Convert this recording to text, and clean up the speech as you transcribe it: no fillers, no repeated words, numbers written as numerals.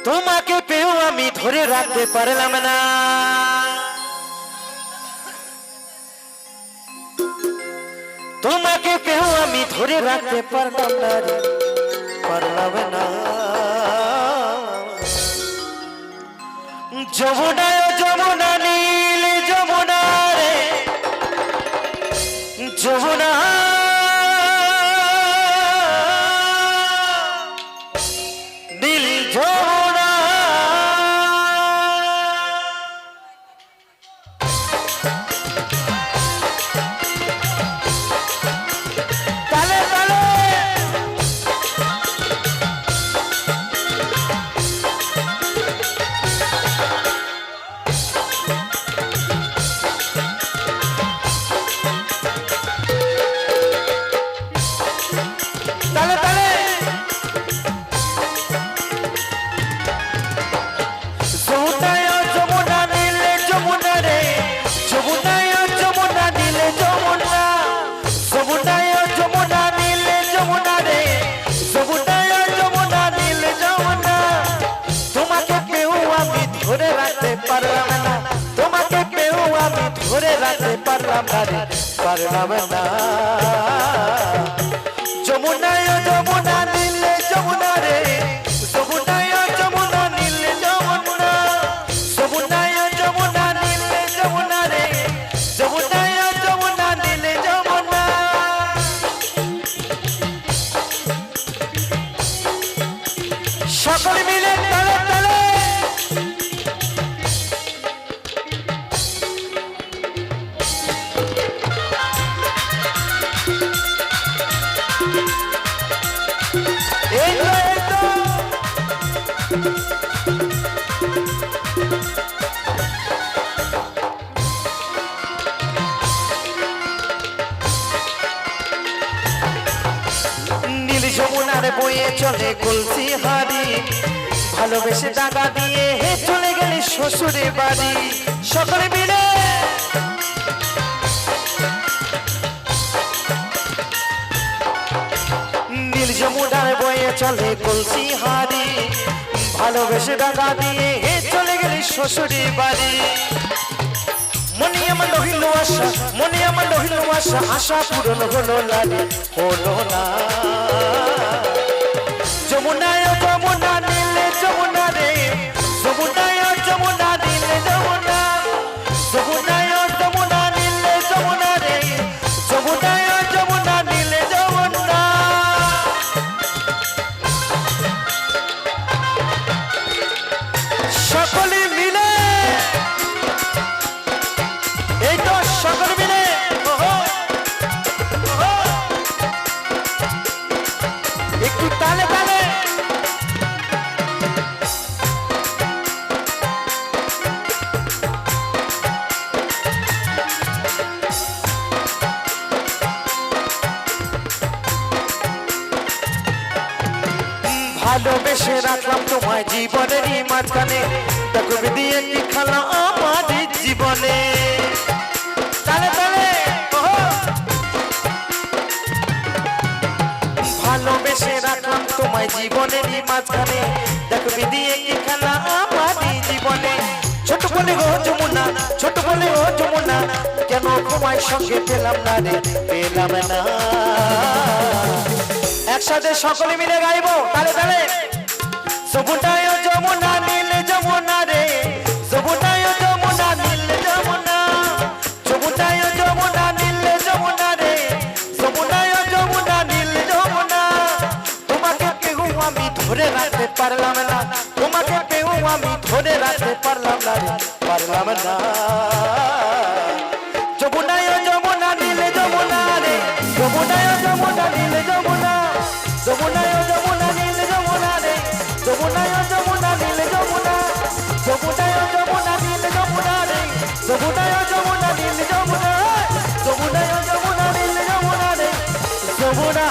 তোমাকে পেয়েও আমি ধরে রাখতে পারলাম না। তোমাকে পেয়েও আমি ধরে রাখতে পারলাম না রে, পারলাম না। যমুনায় যমুনা নীল যমুনা রে যমুনা, নীল যমুনা। তালে তালে তোমাকে পেয়েও আমি ধরে রাখতে পারলাম না রে, পারলাম না। যমুনায় যমুনা নীল যমুনা রে যমুনায় যমুনা নীল যমুনা, যমুনায় যমুনা নীল যমুনা রে যমুনায় যমুনা নীল যমুনা। সকলে মিলে তালে তালে নীল যমুনার বয়ে চলে কলসি হাড়ি, ভালোবেসে টাকা দিয়ে চলে গেলে শ্বশুরে বাড়ি। সকলে মিলে নীল যমুনার বয়ে চলে কলসি হাড়ি, ভালোবেসে টাকা দিয়ে চলে গেলে শ্বশুরে বাড়ি। মনে আমার রহিল আশা, মনে আমার রহিল আশা, আশা পূরণ হলো না রে, হলো না। যমুনায় যমুনা নীল যমুনা রে যমুনায় যমুনা নীল যমুনা, যমুনায় যমুনা নীল যমুনা রে যমুনায় যমুনা নীল যমুনা। সকলে মিলে এই তো সকলে মিলে একটু তালে তালে ভালোবেসে রাখলাম তোমায় জীবনেরই মাঝখানে, দেখো দিয়ে কি খেলা আমার জীবনে। তালে তালে ভালোবেসে রাখলাম তোমায় জীবনেরই মাঝখানে, দেখো দিয়ে কি খেলা আমার জীবনে। ছোট বলে ও যমুনা, ছোট বলে ও যমুনা, কেন তোমায় সঙ্গে পেলাম না রে, পেলাম না। একসাথে সকলে মিলে গাইবো তালে তালে। যমুনায় যমুনা নীল যমুনা রে যমুনায় যমুনা নীল যমুনা, যমুনায় যমুনা নীল যমুনা রে যমুনায় যমুনা নীল যমুনা। তোমাকে পেয়েও আমি ধরে রাখতে পারলাম না, তোমাকে পেয়েও আমি ধরে রাখতে পারলাম না রে, পারলাম না। যমুনায় যমুনা নীল যমুনা রে যমুনায় যমুনা নীল যমুনা, যমুনায় যমুনা নীল যমুনা রে যমুনায় যমুনা নীল যমুনা, যমুনায় যমুনা নীল যমুনা রে যমুনায় যমুনা নীল যমুনা, যমুনায় যমুনা নীল যমুনা রে যমুনা।